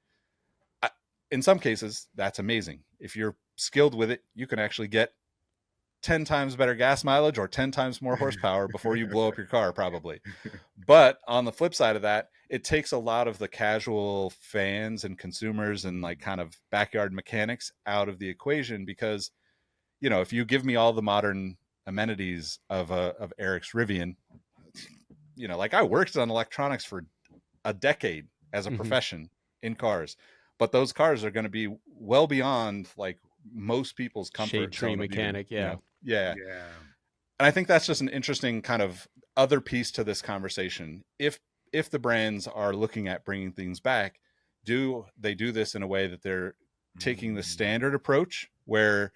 [SPEAKER 3] In some cases, that's amazing. If you're skilled with it, you can actually get 10 times better gas mileage or 10 times more horsepower before you blow up your car, probably. But on the flip side of that, it takes a lot of the casual fans and consumers and like kind of backyard mechanics out of the equation, because, if you give me all the modern amenities of Eric's Rivian, like I worked on electronics for a decade as a profession in cars, but those cars are going to be well beyond like most people's comfort.
[SPEAKER 2] Shade tree mechanic.
[SPEAKER 3] Yeah. And I think that's just an interesting kind of other piece to this conversation. If the brands are looking at bringing things back, do they do this in a way that they're taking the standard approach, where,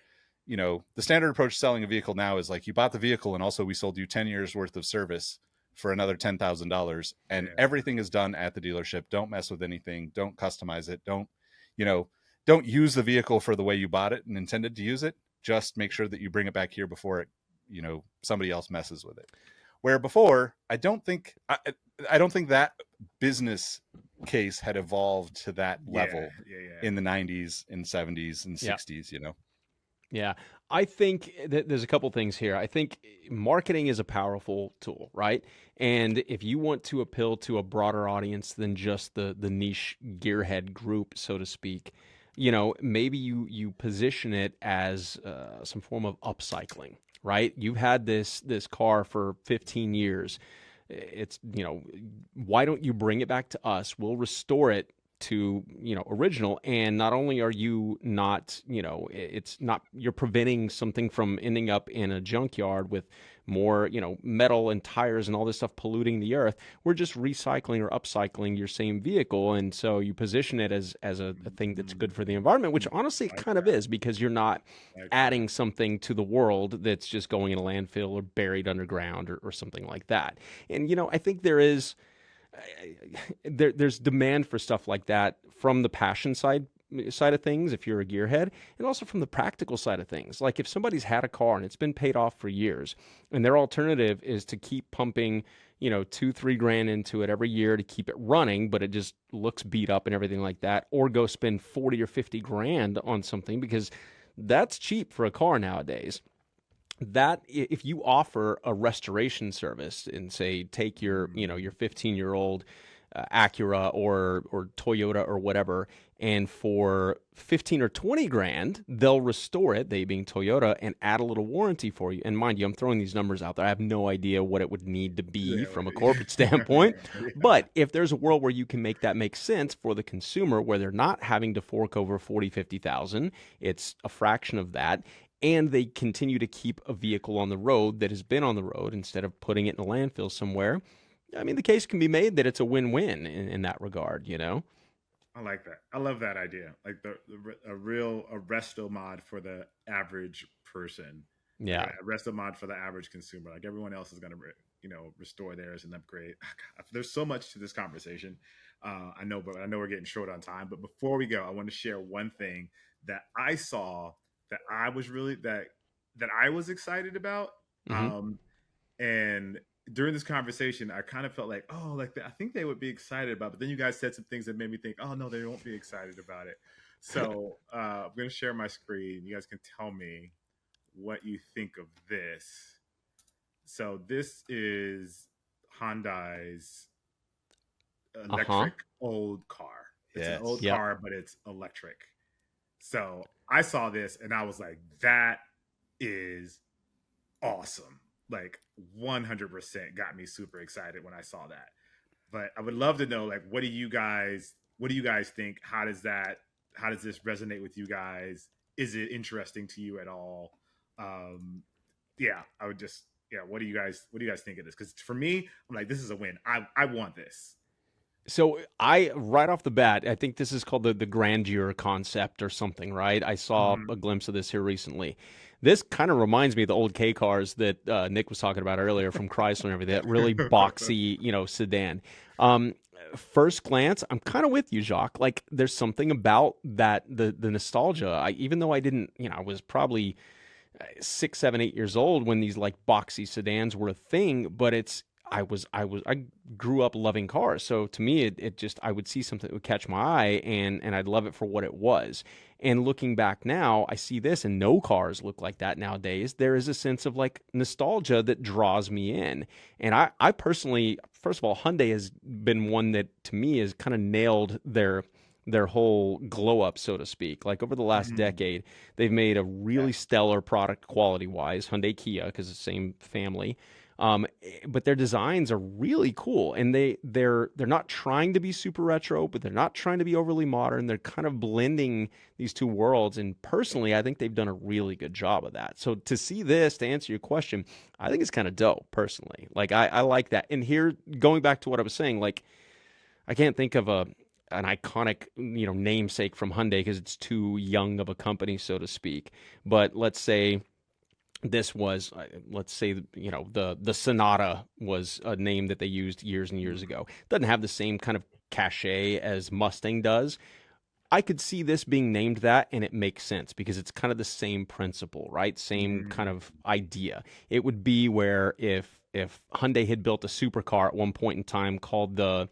[SPEAKER 3] the standard approach selling a vehicle now is like, you bought the vehicle and also we sold you 10 years worth of service for another $10,000, and everything is done at the dealership. Don't mess with anything. Don't customize it. Don't use the vehicle for the way you bought it and intended to use it. Just make sure that you bring it back here before it, somebody else messes with it. Where before, I don't think that business case had evolved to that level in the 90s and 70s and 60s,
[SPEAKER 2] Yeah, I think that there's a couple things here. I think marketing is a powerful tool, right? And if you want to appeal to a broader audience than just the niche gearhead group, so to speak, maybe you position it as some form of upcycling, right? You've had this car for 15 years. It's, why don't you bring it back to us? We'll restore it to, original. And not only are you not, it's not, you're preventing something from ending up in a junkyard with more, metal and tires and all this stuff polluting the earth. We're just recycling or upcycling your same vehicle. And so you position it as a thing that's good for the environment, which honestly it kind of is, because you're not adding something to the world that's just going in a landfill or buried underground or something like that. And, I think there's demand for stuff like that from the passion side of things, if you're a gearhead, and also from the practical side of things. Like if somebody's had a car and it's been paid off for years, and their alternative is to keep pumping, $2-3 grand into it every year to keep it running, but it just looks beat up and everything like that, or go spend 40 or 50 grand on something, because that's cheap for a car nowadays. That if you offer a restoration service and say, take your 15-year-old Acura or Toyota or whatever, and for 15 or 20 grand, they'll restore it, they being Toyota, and add a little warranty for you. And mind you, I'm throwing these numbers out there. I have no idea what it would need to be from a corporate standpoint. But if there's a world where you can make that make sense for the consumer, where they're not having to fork over 40, 50,000, it's a fraction of that, and they continue to keep a vehicle on the road that has been on the road instead of putting it in a landfill somewhere, I mean, the case can be made that it's a win-win in that regard,
[SPEAKER 1] I like that. I love that idea. Like a real resto mod for the average person.
[SPEAKER 2] Yeah.
[SPEAKER 1] A resto mod for the average consumer. Like everyone else is going to, restore theirs and upgrade. There's so much to this conversation. I know, but I know we're getting short on time. But before we go, I want to share one thing that I saw that I was really that I was excited about.
[SPEAKER 2] Mm-hmm.
[SPEAKER 1] And during this conversation, I kind of felt like, oh, like I think they would be excited about. But then you guys said some things that made me think, oh no, they won't be excited about it. So I'm going to share my screen. You guys can tell me what you think of this. So this is Hyundai's electric old car. It's an old car, but it's electric. So I saw this and I was like, that is awesome. Like 100% got me super excited when I saw that. But I would love to know, like, what do you guys think? How does this resonate with you guys? Is it interesting to you at all? I would just, what do you guys think of this? Because for me, I'm like, this is a win. I want this.
[SPEAKER 2] So right off the bat, I think this is called the grandeur concept or something, right? I saw a glimpse of this here recently. This kind of reminds me of the old K cars that Nick was talking about earlier from Chrysler and everything, that really boxy, sedan. First glance, I'm kind of with you, Jacques. Like, there's something about that, the nostalgia. Even though I didn't, I was probably 6, 7, 8 years old when these like boxy sedans were a thing, but I grew up loving cars. So to me, it just, I would see something that would catch my eye and I'd love it for what it was. And looking back now, I see this and no cars look like that nowadays. There is a sense of like nostalgia that draws me in. And I personally, first of all, Hyundai has been one that to me has kind of nailed their whole glow up, so to speak. Like over the last decade, they've made a really stellar product quality wise, Hyundai Kia, because it's the same family. But their designs are really cool, and they're not trying to be super retro, but they're not trying to be overly modern. They're kind of blending these two worlds, and personally, I think they've done a really good job of that. So to see this, to answer your question, I think it's kind of dope, personally. Like I like that. And here, going back to what I was saying, like I can't think of an iconic, namesake from Hyundai because it's too young of a company, so to speak. But let's say this was, the Sonata was a name that they used years and years ago. Doesn't have the same kind of cachet as Mustang does. I could see this being named that, and it makes sense because it's kind of the same principle, right? Same kind of idea. It would be where if Hyundai had built a supercar at one point in time called the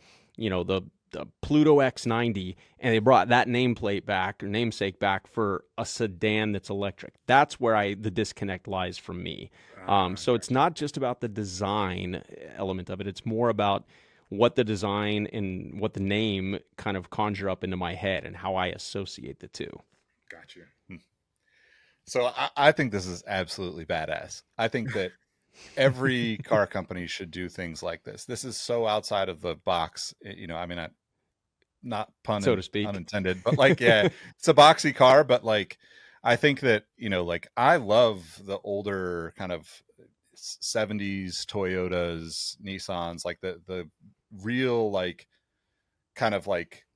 [SPEAKER 2] Pluto X90, and they brought that nameplate back or namesake back for a sedan that's electric. That's where the disconnect lies for me. So it's not just about the design element of it. It's more about what the design and what the name kind of conjure up into my head and how I associate the two.
[SPEAKER 1] Gotcha.
[SPEAKER 3] So I think this is absolutely badass. I think that every car company should do things like this. This is so outside of the box. Not pun
[SPEAKER 2] so to speak
[SPEAKER 3] unintended, but like, yeah, it's a boxy car, but like, I think that, like I love the older kind of 70s Toyotas, Nissans, like the real, like, kind of like,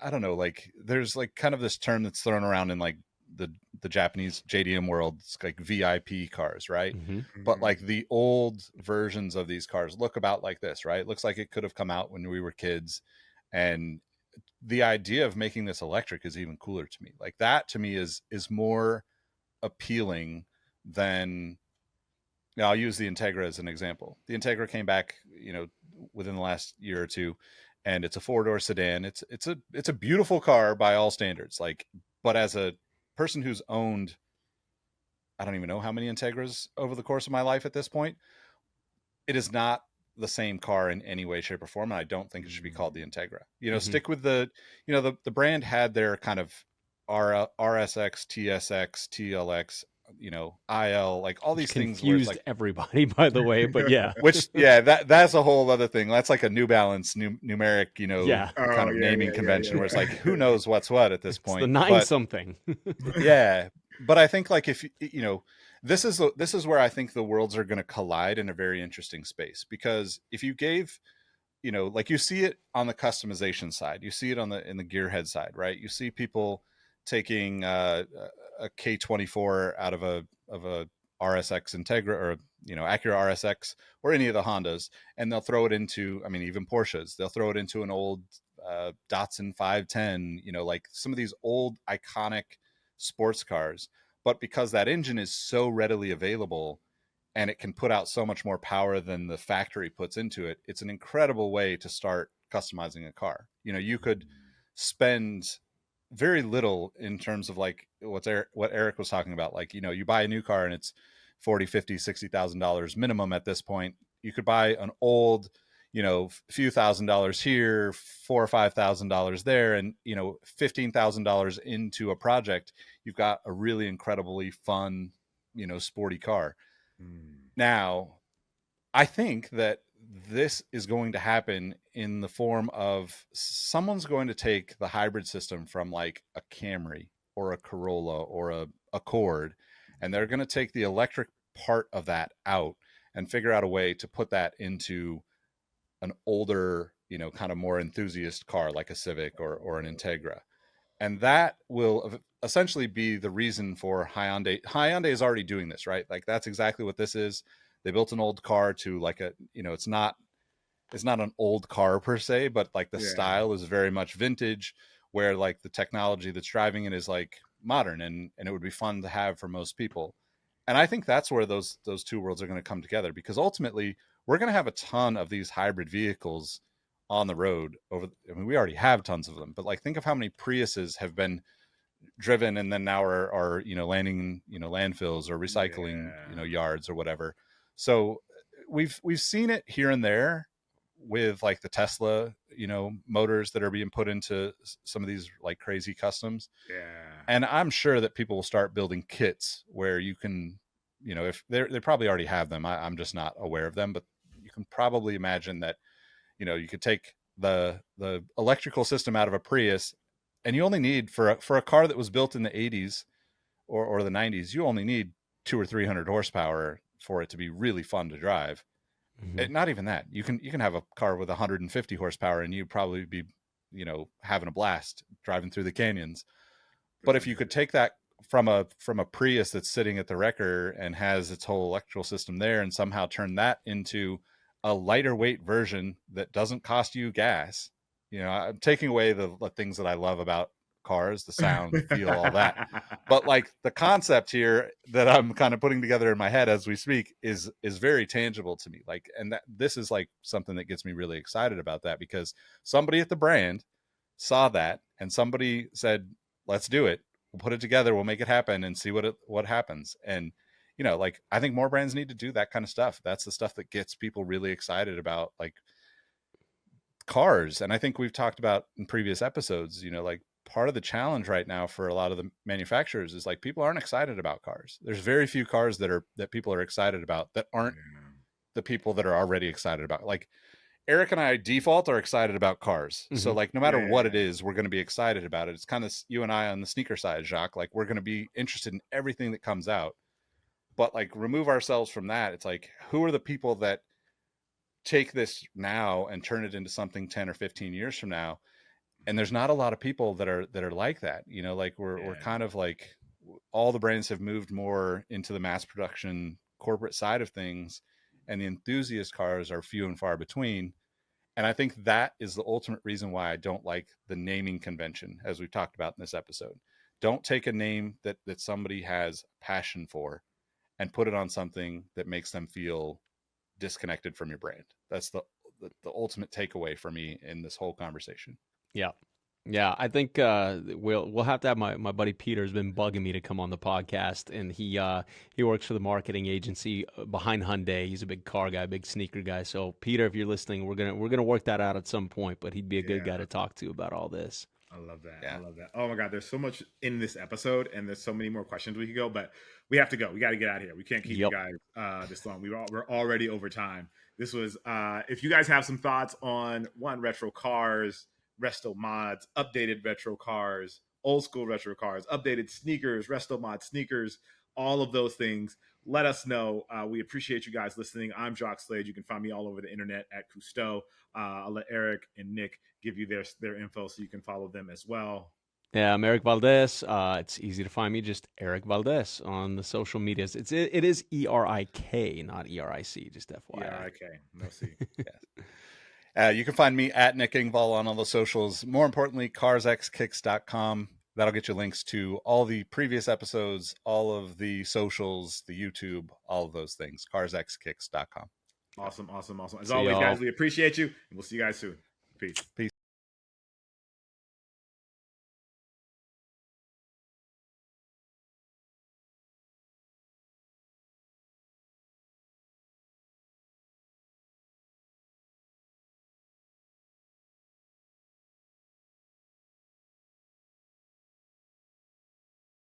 [SPEAKER 3] I don't know, like there's like kind of this term that's thrown around in like the Japanese JDM world. It's like VIP cars, right? But like the old versions of these cars look about like this, right? It looks like it could have come out when we were kids. And the idea of making this electric is even cooler to me. Like that to me is more appealing than, I'll use the Integra as an example. The Integra came back, within the last year or two, and it's a 4-door sedan. It's a beautiful car by all standards. Like, but as a person who's owned, I don't even know how many Integras over the course of my life at this point, it is not the same car in any way, shape, or form. And I don't think it should be called the Integra. Stick with the brand had their kind of RSX, TSX, TLX, IL, like all these things
[SPEAKER 2] confused
[SPEAKER 3] like
[SPEAKER 2] everybody, by the way, but yeah.
[SPEAKER 3] Which, that's a whole other thing. That's like a New Balance numeric, kind of naming convention where it's like, who knows what's what at this point.
[SPEAKER 2] The 9 something.
[SPEAKER 3] Yeah. But I think like if, this is where I think the worlds are going to collide in a very interesting space, because if you gave, like you see it on the customization side, you see it in the gearhead side, right? You see people taking a K24 out of a RSX Integra or Acura RSX or any of the Hondas, and they'll throw it into, I mean, even Porsches, they'll throw it into an old Datsun 510, like some of these old iconic sports cars. But because that engine is so readily available and it can put out so much more power than the factory puts into it, it's an incredible way to start customizing a car. You could spend very little in terms of like what Eric was talking about. Like, you buy a new car and it's 40, 50, $60,000 minimum at this point. You could buy an old, few $1,000s here, $4,000 or $5,000 there, and $15,000 into a project, you've got a really incredibly fun, sporty car. Now, I think that this is going to happen in the form of someone's going to take the hybrid system from like a Camry or a Corolla or a Accord, and they're going to take the electric part of that out and figure out a way to put that into an older, kind of more enthusiast car like a Civic or an Integra. And that will essentially be the reason for Hyundai. Hyundai is already doing this, right? Like that's exactly what this is. They built an old car to like it's not an old car per se, but like the style is very much vintage, where like the technology that's driving it is like modern, and it would be fun to have for most people. And I think that's where those two worlds are going to come together, because ultimately we're going to have a ton of these hybrid vehicles on the road we already have tons of them, but like think of how many Priuses have been driven and then now are landing landfills or recycling yards or whatever. So we've seen it here and there with like the Tesla motors that are being put into some of these like crazy customs. And I'm sure that people will start building kits where you can, if they probably already have them, I'm just not aware of them, but you can probably imagine that you could take the electrical system out of a Prius, and you only need for a car that was built in the 80s or the 90s, you only need 200 or 300 horsepower for it to be really fun to drive. Not even that. You can have a car with 150 horsepower and you'd probably be having a blast driving through the canyons. But if you could take that from a Prius that's sitting at the wrecker and has its whole electrical system there and somehow turn that into a lighter weight version that doesn't cost you gas. I'm taking away the things that I love about cars, the sound, the feel, all that. But like the concept here that I'm kind of putting together in my head as we speak is very tangible to me. Like, and this is like something that gets me really excited about that, because somebody at the brand saw that and somebody said, let's do it. We'll put it together. We'll make it happen and see what happens. And like I think more brands need to do that kind of stuff. That's the stuff that gets people really excited about like cars. And I think we've talked about in previous episodes, like part of the challenge right now for a lot of the manufacturers is like people aren't excited about cars. There's very few cars that people are excited about that aren't the people that are already excited about. Like Eric and I default are excited about cars. So like no matter what it is, we're going to be excited about it. It's kind of you and I on the sneaker side, Jacques. Like we're going to be interested in everything that comes out. But like remove ourselves from that. It's like, who are the people that take this now and turn it into something 10 or 15 years from now? And there's not a lot of people that are like that. Like we're kind of like all the brands have moved more into the mass production corporate side of things, and the enthusiast cars are few and far between. And I think that is the ultimate reason why I don't like the naming convention, as we've talked about in this episode. Don't take a name that somebody has passion for and put it on something that makes them feel disconnected from your brand. That's the ultimate takeaway for me in this whole conversation.
[SPEAKER 2] Yeah, I think we'll have to have my buddy Peter has been bugging me to come on the podcast, and he works for the marketing agency behind Hyundai. He's a big car guy, big sneaker guy. So Peter, if you're listening, we're gonna work that out at some point. But he'd be a good guy to talk to about all this.
[SPEAKER 1] I love that. Yeah. I love that. Oh my God, there's so much in this episode, and there's so many more questions we could go, but we have to go. We got to get out of here. We can't keep you guys this long. We're already over time. This was if you guys have some thoughts on retro cars, resto mods, updated retro cars, old school retro cars, updated sneakers, resto mod sneakers, all of those things, let us know. We appreciate you guys listening. I'm Jock Slade. You can find me all over the internet at Cousteau. I'll let Eric and Nick give you their info so you can follow them as well.
[SPEAKER 2] Yeah, I'm Eric Valdez. It's easy to find me, just Eric Valdez on the social medias. It is ERIK, not ERIC, just FYI.
[SPEAKER 1] ERIK, no C.
[SPEAKER 3] You can find me at Nick Ingval on all the socials. More importantly, carsxkicks.com. That'll get you links to all the previous episodes, all of the socials, the YouTube, all of those things. carsxkicks.com.
[SPEAKER 1] Awesome. As
[SPEAKER 2] See
[SPEAKER 1] always,
[SPEAKER 2] y'all.
[SPEAKER 1] guys, we appreciate you, and we'll see you guys soon. Peace.